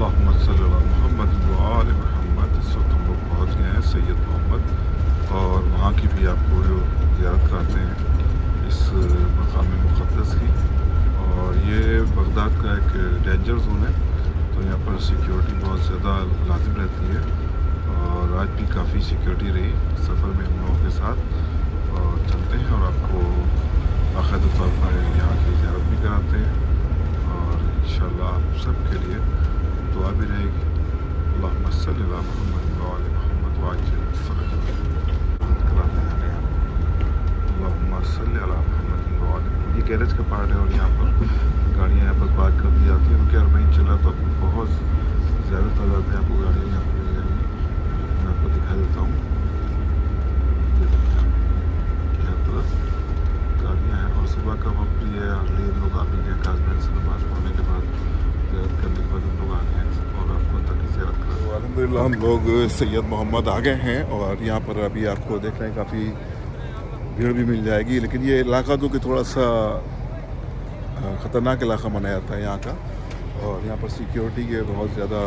अल्लाहुम्मा सल्ली अला मुहम्मद व आले मुहम्मद। इस वक्त हम लोग पहुँच गए हैं सैयद मोहम्मद और वहाँ की भी आपको ज़ियारत कराते हैं इस मकाम मुक़द्दस की। और ये बगदाद का एक डेंजर जोन है, तो यहाँ पर सिक्योरिटी बहुत ज़्यादा लाजिम रहती है और आज भी काफ़ी सिक्योरिटी रही सफ़र में हम लोगों के साथ। और चलते हैं और आपको बाकायदा तौर पर यहाँ की ज़ियारत भी कराते हैं और इंशाअल्लाह आप सब के लिए दुआ भी रहेगी। अल्लाहुम्मा सल्ली अला मुहम्मद व आले मुहम्मद वाजिल फरज कराते हैं। अल्लाहुम्मा सल्ली अला मुहम्मद व आले। ये गैरेज का पार्ट है और यहाँ पर गाड़ियाँ यहाँ पर पार्क कर दी जाती हैं क्योंकि अरबईन चला तो आपको बहुत ज़्यादा तादाद में आपको गाड़ियाँ यहाँ पर मिल जाएंगी। मैं आपको दिखा देता हूँ, हर तरफ गाड़ियाँ हैं और सुबह का वक्त भी है। अगले लोग आ भी गए काज़मैन से नमाज़ पढ़ने के बाद, ज़ियारत करने के बाद हम लोग आ गए हैं और आपको अंदर की ज़ियारत करा। तो अल्हम्दुलिल्लाह हम लोग सैयद मोहम्मद आ गए हैं और यहाँ पर अभी आपको देख रहे हैं काफ़ी भीड़ भी मिल जाएगी, लेकिन ये इलाका तो कि थोड़ा सा ख़तरनाक इलाका माना जाता है यहाँ का और यहाँ पर सिक्योरिटी के बहुत ज़्यादा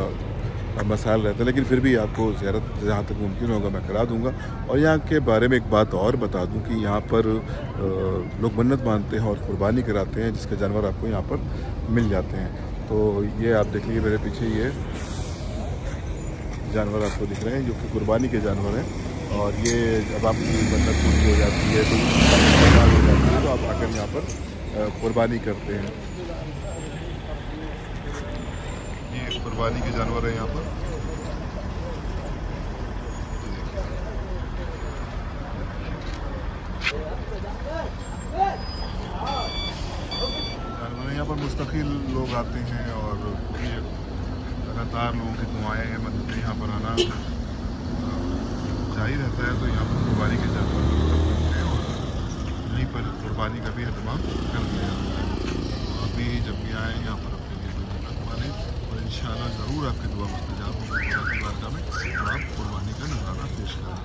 मसाइल रहते हैं, लेकिन फिर भी आपको ज़ियारत जहाँ तक मुमकिन होगा मैं करा दूँगा। और यहाँ के बारे में एक बात और बता दूँ कि यहाँ पर लोग मन्नत मानते हैं और कुर्बानी कराते हैं जिसके जानवर आपको यहाँ पर मिल जाते हैं। तो ये आप देख लीजिए मेरे पीछे ये जानवर आपको दिख रहे हैं जो कि कुर्बानी के जानवर हैं और ये जब आपकी मन्नत पूरी हो जाती है तो आप आकर यहाँ पर कुर्बानी करते हैं। ये कुर्बानी के जानवर है यहाँ पर। जानवर यहाँ पर मुस्तकिल लोग आते हैं और ये लगातार लोगों की दुआएं हैं, मदद यहाँ पर आना जारी रहता है। तो यहाँ पर कुर्बानी के जानवर हैं और यहीं पर कुर्बानी का भी एहतमाम कर दिया जाता है। अभी जब भी आए यहाँ पर अपने लिए कुर्बानी और इंशाअल्लाह ज़रूर आपकी दुआ मुस्तजाब होगी में और आप कुर्बानी का नज़ारा पेश करें।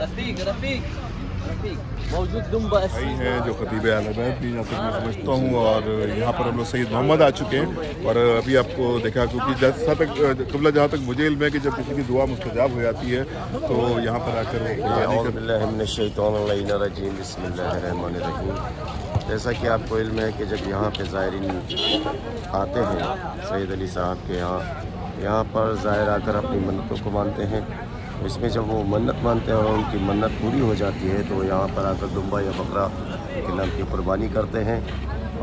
रफीक मौजूद दुम्बा भाई हैं जो खतीब आलम भी यहाँ तक मैं समझता हूँ। और यहाँ पर हम लोग सैयद मोहम्मद आ चुके हैं और अभी आपको देखा क्योंकि जहाँ तक कबला जहाँ तक मुझे इल्म है कि जब किसी की दुआ मुस्तजाब हो जाती है तो यहाँ पर आकर जैसा कि आपको इल्म है कि जब यहाँ पे ज़ायरीन आते हैं सैयद अली साहब के यहाँ पर ज़ाहिर आकर अपनी मन्नतों को मानते हैं। इसमें जब वो मन्नत मानते हैं और उनकी मन्नत पूरी हो जाती है तो यहाँ पर आकर दुम्बा या बकरा के नाम की कुर्बानी करते हैं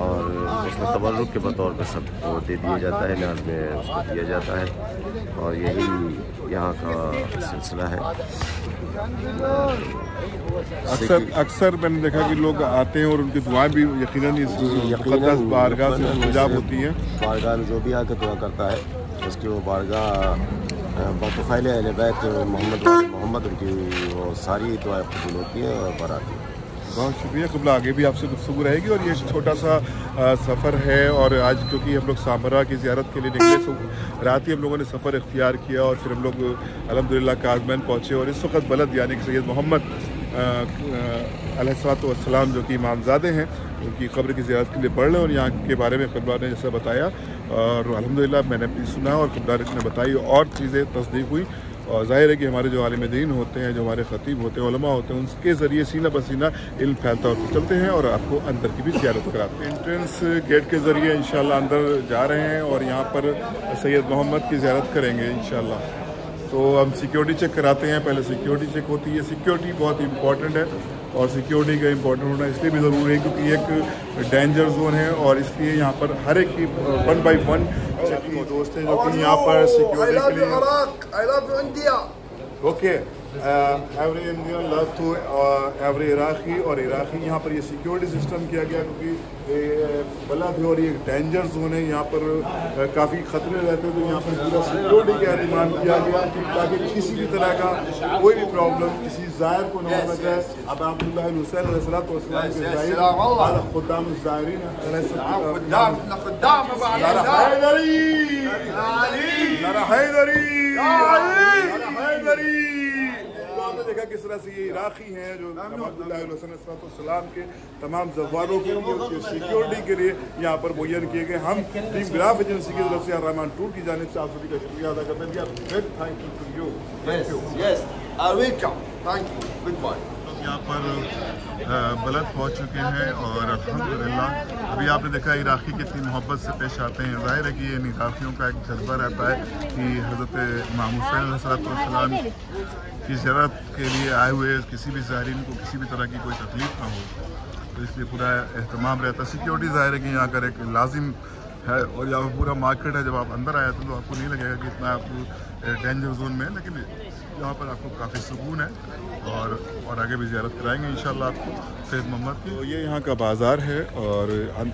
और उसमें तबर्रुक के बतौर पर सबको दे दिया जाता है, न्याज में उसको दिया जाता है और यही यहाँ का सिलसिला है। अक्सर मैंने देखा कि लोग आते हैं और उनकी दुआएं भी यकीनन इस मुक़द्दस बारगाह से मुस्तजाब होती हैं। बारगाह में जो भी आकर दुआ करता है उसकी वो बारगाह बतौफ़ैल अहले बैत मोहम्मद उनकी वो सारी दुआएं कबूल होती हैं और बराती हैं। बहुत शुक्रिया कबला, आगे भी आपसे गुफ्तगू रहेगी। और ये छोटा सा सफ़र है और आज क्योंकि हम लोग सामरा की ज़ियारत के लिए निकले तो रात ही हम लोगों ने सफ़र इख्तियार किया और फिर हम लोग अल्हम्दुलिल्लाह काज़मैन पहुँचे और इस वक्त बलद यानी कि सैयद मोहम्मद अलैहिस्सलाम जो कि इमामज़ादे हैं उनकी क़ब्र की ज़ियारत के लिए बढ़ रहे और यहाँ के बारे में क़ब्ला ने जैसा बताया और अल्हम्दुलिल्लाह मैंने भी सुना और क़ब्ला ने बताई और चीज़ें तस्दीक हुई। और ज़ाहिर है कि हमारे जो आलिम दीन होते हैं, जो हमारे ख़तीब होते हैं, उलमा होते हैं, उनके ज़रिए सीना बसीना इल्म फैलता और चलते हैं और आपको अंदर की भी ज़ियारत कराते हैं। एंट्रेंस गेट के ज़रिए इंशाअल्लाह अंदर जा रहे हैं और यहाँ पर सैयद मोहम्मद की ज़ियारत करेंगे इंशाअल्लाह। तो हम सिक्योरिटी चेक कराते हैं, पहले सिक्योरिटी चेक होती है। सिक्योरिटी बहुत इंपॉर्टेंट है और सिक्योरिटी का इम्पोर्टेंट होना इसलिए भी ज़रूरी है क्योंकि एक डेंजर जोन है और इसलिए यहाँ पर हर एक की 1 बाई 1 दोस्त हैं जो कि यहाँ पर सिक्योरिटी के लिए okay every Indian love to every Iraqi, और इराकी यहाँ पर ये सिक्योरिटी सिस्टम किया गया क्योंकि बलद है और ये डेंजर जोन है, यहाँ पर काफ़ी ख़तरे रहते हैं, तो यहाँ पर पूरा सिक्योरिटी का इंतजाम किया गया ताकि किसी भी तरह का कोई भी प्रॉब्लम किसी ज़ायर को न होना चाहे। अब अब्दुल्लाह हुसैन आपने देखा किस तरह से ये इराकी हैं जो अब्दुल्लाह के तमाम जवानों के लिए उसके सिक्योरिटी के लिए यहाँ पर मुहैया किए गए। हम टीम ग्राफ एजेंसी की तरफ से रहमान टूर की जानिब से आप सभी का शुक्रिया अदा करते हैं। यहाँ पर बलद पहुँच चुके हैं और अल्हम्दुलिल्लाह अभी आपने देखा इराकी कितनी मोहब्बत से पेश आते हैं। ज़ाहिर है कि इन इराकियों का एक जज्बा रहता है कि हज़रत इमाम हुसैन अलैहिस्सलाम की ज़ियारत के लिए आए हुए किसी भी ज़ायरीन को किसी भी तरह की कोई तकलीफ ना हो, तो इसलिए पूरा एहतमाम रहता है। सिक्योरिटी ज़ाहिर है कि यहाँ कर एक लाजिम है और यहाँ पर पूरा मार्केट है। जब आप अंदर आए तो आपको नहीं लगेगा कि इतना आप डेंजर जोन में है, लेकिन यहाँ पर आपको काफ़ी सुकून है और आगे भी ज़ियारत कराएंगे इंशाल्लाह आपको सैयद मोहम्मद की। तो ये यहाँ का बाज़ार है और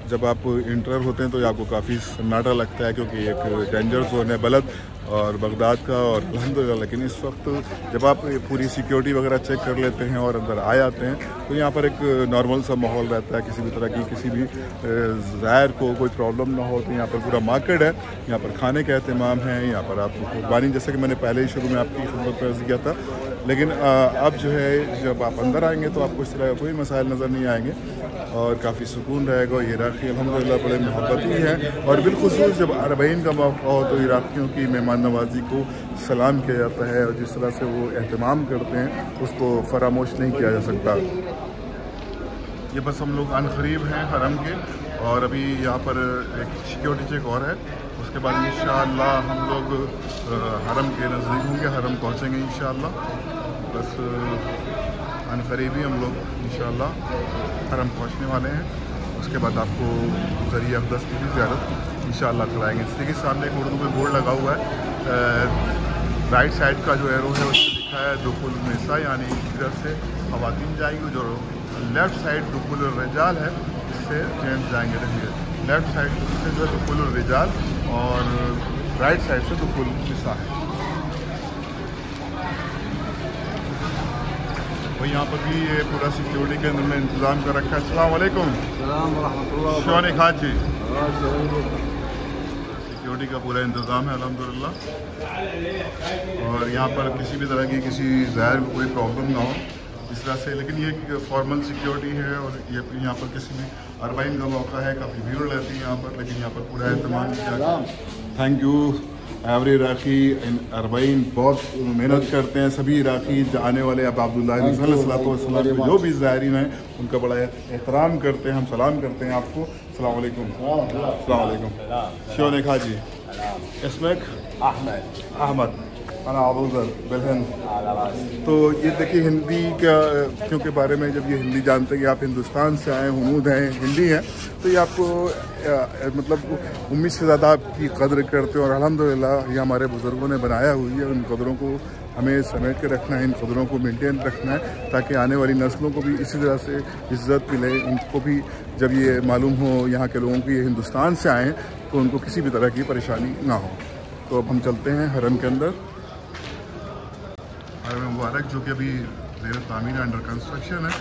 जब आप इंटर होते हैं तो आपको काफ़ी सन्नाटा लगता है क्योंकि एक डेंजर जोन है बलद और बगदाद का, और अल्हम्दुलिल्लाह लेकिन इस वक्त जब आप पूरी सिक्योरिटी वगैरह चेक कर लेते हैं और अंदर आ जाते हैं तो यहाँ पर एक नॉर्मल सा माहौल रहता है। किसी भी तरह की किसी भी ज़ायर को कोई प्रॉब्लम ना हो। तो यहाँ पर पूरा मार्केट है, यहाँ पर खाने का एहतमाम है, यहाँ पर आपको कुर्बानी जैसे कि मैंने पहले ही शुरू में आपकी खिदमत में अर्ज़ किया था, लेकिन अब जो है जब आप अंदर आएंगे तो आपको इस तरह का कोई मसाइल नज़र नहीं आएंगे और काफ़ी सुकून रहेगा। इराकी अल्हम्दुलिल्लाह बड़े मोहब्बती हैं और बिलखुसूस जब अरबईन का मौका हो तो इराकियों की मेहमान नवाजी को सलाम किया जाता है और जिस तरह से वो एहतमाम करते हैं उसको फरामोश नहीं किया जा सकता। ये बस हम लोग अनकरीब हैं हरम के और अभी यहाँ पर एक सिक्योरिटी चेक और है, उसके बाद इंशाअल्लाह हम लोग हरम के नज़दीक होंगे, हरम पहुँचेंगे इंशाअल्लाह। बस अनकरीब ही हम लोग इंशाअल्लाह हरम पहुँचने वाले हैं। उसके बाद आपको ज़रिया अक़दस की भी ज़ियारत इंशाअल्लाह कराएंगे। इसी के सामने एक उर्दू में बोर्ड लगा हुआ है, राइट साइड का जो एरो है उसमें लिखा है दुखुल निसा, यानी इधर से ख़वातीन जाएंगी, जो लेफ़्ट साइड दुखुल रिजाल है इससे जेंट्स जाएंगे। देखिए लेफ़्ट साइड से जो है दुखुल रिजाल और राइट साइड से दुखुल निसा है। और यहाँ पर भी ये पूरा सिक्योरिटी के अंदर में इंतज़ाम कर रखा है। अस्सलाम वालेकुम। शौन खाज जी, सिक्योरिटी का पूरा इंतज़ाम है अल्हम्दुलिल्लाह और यहाँ पर किसी भी तरह की किसी ज़ाहिर को कोई प्रॉब्लम ना हो इस तरह से। लेकिन ये फॉर्मल सिक्योरिटी है और ये यहाँ पर किसी भी अरबईन का मौका है, काफ़ी भीड़ रहती है यहाँ पर, लेकिन यहाँ पर पूरा एहतमाम किया। Thank you every Iraqi Arbaeen बहुत मेहनत करते हैं। सभी इराकी आने वाले अब अब्दुल्लाह सल्लल्लाहु जो भी ज़ायरीन हैं उनका बड़ा एहतराम करते हैं। हम सलाम करते हैं आपको। अस्सलाम वालेकुम। अस्सलाम वालेकुम। शौन खाजी इसमेक अहमद अना अबूज़र बिलहन। तो ये देखिए हिंदी का क्योंकि बारे में जब ये हिंदी जानते हैं कि आप हिंदुस्तान से आए हुनूद हैं, हिंदी हैं, तो ये आपको मतलब उम्मीद से ज़्यादा आपकी कदर करते हैं और अल्हम्दुलिल्लाह ये हमारे बुज़ुर्गों ने बनाया हुई है। उन कदरों को हमें समेट के रखना है, इन कदरों को मेंटेन रखना है ताकि आने वाली नस्लों को भी इसी तरह से इज़्ज़त मिले। उनको भी जब ये मालूम हो यहाँ के लोगों की ये हिंदुस्तान से आएँ तो उनको किसी भी तरह की परेशानी ना हो। तो अब हम चलते हैं हरम के अंदर। हरम मुबारक जो कि अभी ज़ेर तामीर अंडर कंस्ट्रक्शन है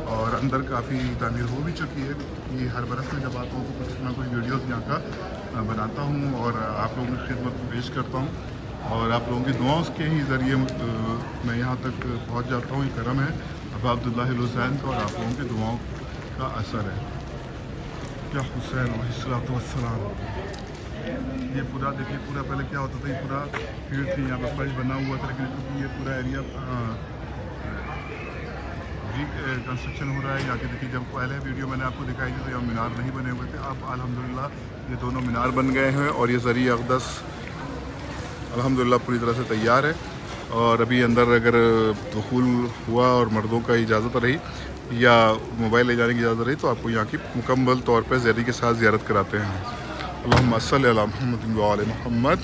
और अंदर काफ़ी तामीर हो भी चुकी है। ये हर बरस में जब आता हूँ तो कुछ ना कुछ वीडियोज़ यहाँ का बनाता हूँ और आप लोगों की खिदमत को पेश करता हूँ और आप लोगों की दुआओं के ही ज़रिए मैं यहाँ तक पहुँच जाता हूँ। ये करम है अब अब्दुल्लाह हुसैन का और आप लोगों की दुआओं का असर है। क्या हुसैन अलैहिस्सलाम। ये पूरा देखिए, पूरा पहले क्या होता था, ये पूरा फील्ड थी, यहाँ पर फर्श बना हुआ था, लेकिन क्योंकि ये पूरा एरिया कंस्ट्रक्शन हो रहा है। यहाँ के देखिए जब पहले वीडियो मैंने आपको दिखाई थी तो यहाँ मीनार नहीं बने हुए थे। अब अल्हम्दुलिल्लाह ये दोनों मीनार बन गए हैं और ये ज़रिया अक़दस अल्हम्दुलिल्लाह पूरी तरह से तैयार है। और अभी अंदर अगर दुखूल हुआ और मर्दों का इजाज़त रही या मोबाइल ले जाने की इजाज़त रही तो आपको यहाँ की मुकम्मल तौर पर ज़ैदी के साथ ज़ियारत कराते हैं। अल्लाहुम्मा सल्ली अला मुहम्मद व आले मुहम्मद।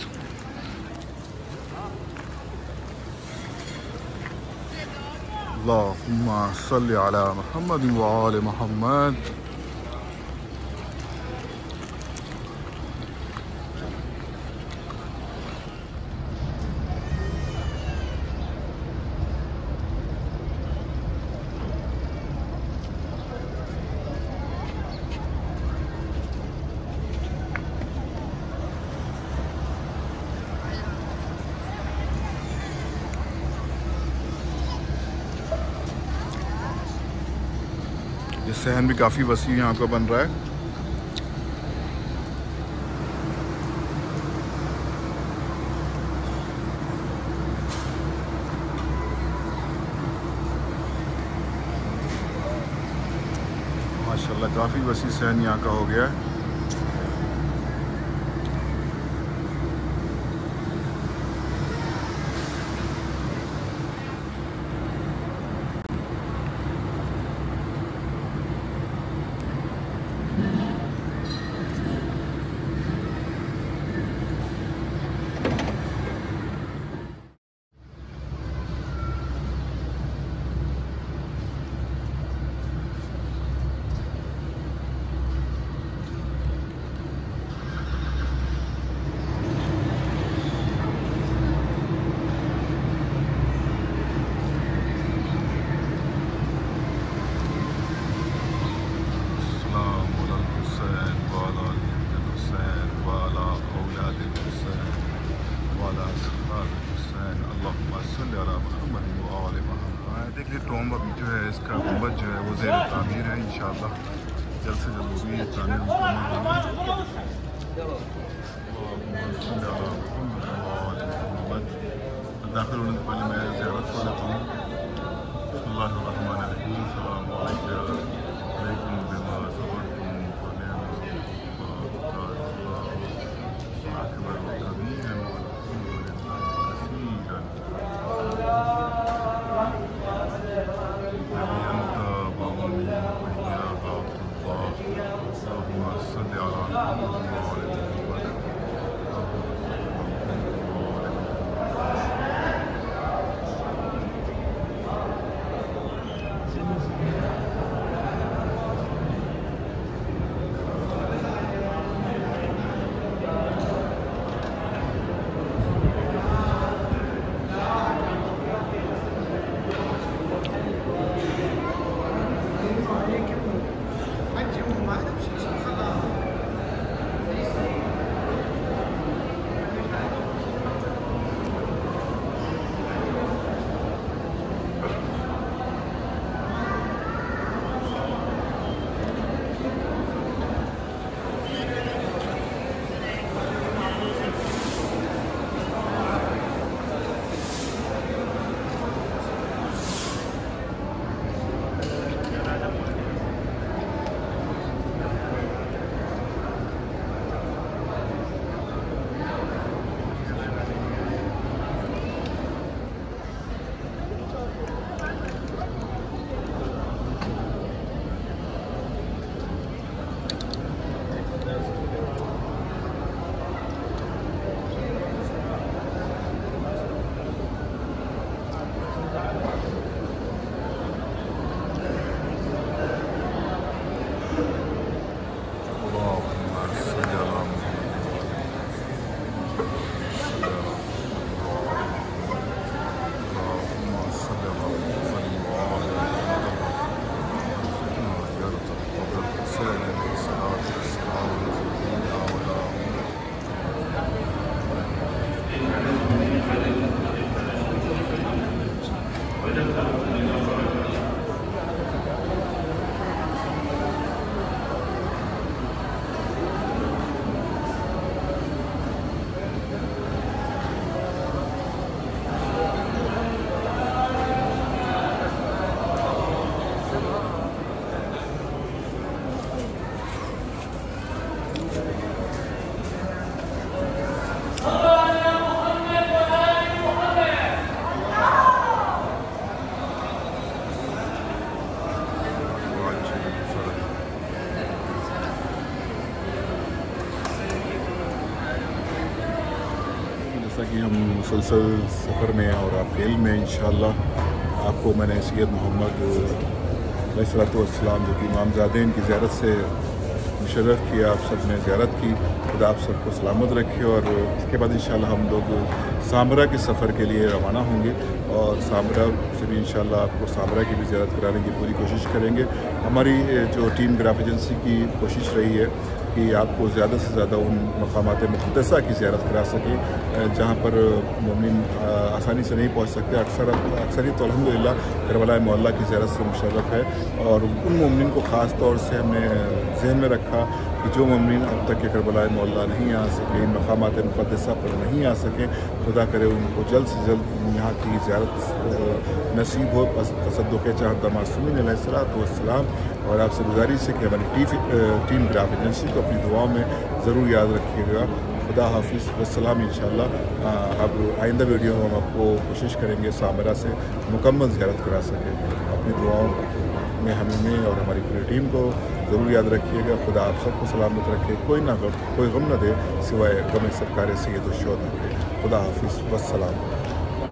अल्लाहुम्मा सल्लि अला मुहम्मद व आले मुहम्मद। ये सहन भी काफ़ी वसी यहाँ का बन रहा है। माशाल्लाह काफ़ी वसी सहन यहाँ का हो गया है। देखिए टॉम अभी जो है इसका गुंबद जो है वो ज़ेर तामीर है। इंशाअल्लाह जल्द से जल्द वो भी तामीर मुकम्मल होगी। दाखिल होने से पहले मैं ज़ियारत कर लेता हूँ। जैसा कि हम मुसलसल सफ़र में और अप्रैल में इंशाअल्लाह आपको मैंने सैयद मोहम्मद अलैहिस्सलाम जो कि इमामज़ादेन की ज़ियारत से मुशर्रफ़ किया, आप सब ने ज़ियारत की। खुदा आप सबको सलामत रखे और इसके बाद इंशाल्लाह हम लोग सामरा के सफ़र के लिए रवाना होंगे और सामरा से भी इंशाल्लाह आपको सामरा की भी ज़ियारत कराने की पूरी कोशिश करेंगे। हमारी जो टीम ग्राफ एजेंसी की कोशिश रही है कि आपको ज़्यादा से ज़्यादा उन मकामात मुक़द्दसा की ज़ियारत करा सकें जहाँ पर मोमिन आसानी से नहीं पहुँच सकते। अक्सरियत तो अल्हम्दुलिल्लाह करबला मोहल्ला की ज़ियारत से मुशर्रफ़ है और उन मोमिन को ख़ास तौर से हमने जहन में रखा कि जो मोमिन अब तक के करबला मोहल्ला नहीं आ सके, इन मकामात मुक़द्दसा पर नहीं आ सकें, खुदा करे उनको जल्द से जल्द यहाँ की ज़ियारत नसीब हो। तसद्दुक़ चाहता मासूमीन अलैहिस्सलाम और आपसे गुजारिश है कि हमारी टीम ग्राफ एजेंसी को अपनी दुआओं में ज़रूर याद रखिएगा। खुदा हाफिज़ वस्सलाम। इंशाअल्लाह अब आइंदा वीडियो में हम आपको कोशिश करेंगे सामरा से मुकम्मल ज़ियारत करा सकें। अपनी दुआओं में हमें और हमारी पूरी टीम को ज़रूर याद रखिएगा। खुदा आप सबको सलामत रखे, कोई गम न दे सिवाय गम सरकार सैयद शुहदा के। खुदा हाफिज़ वस्सलाम।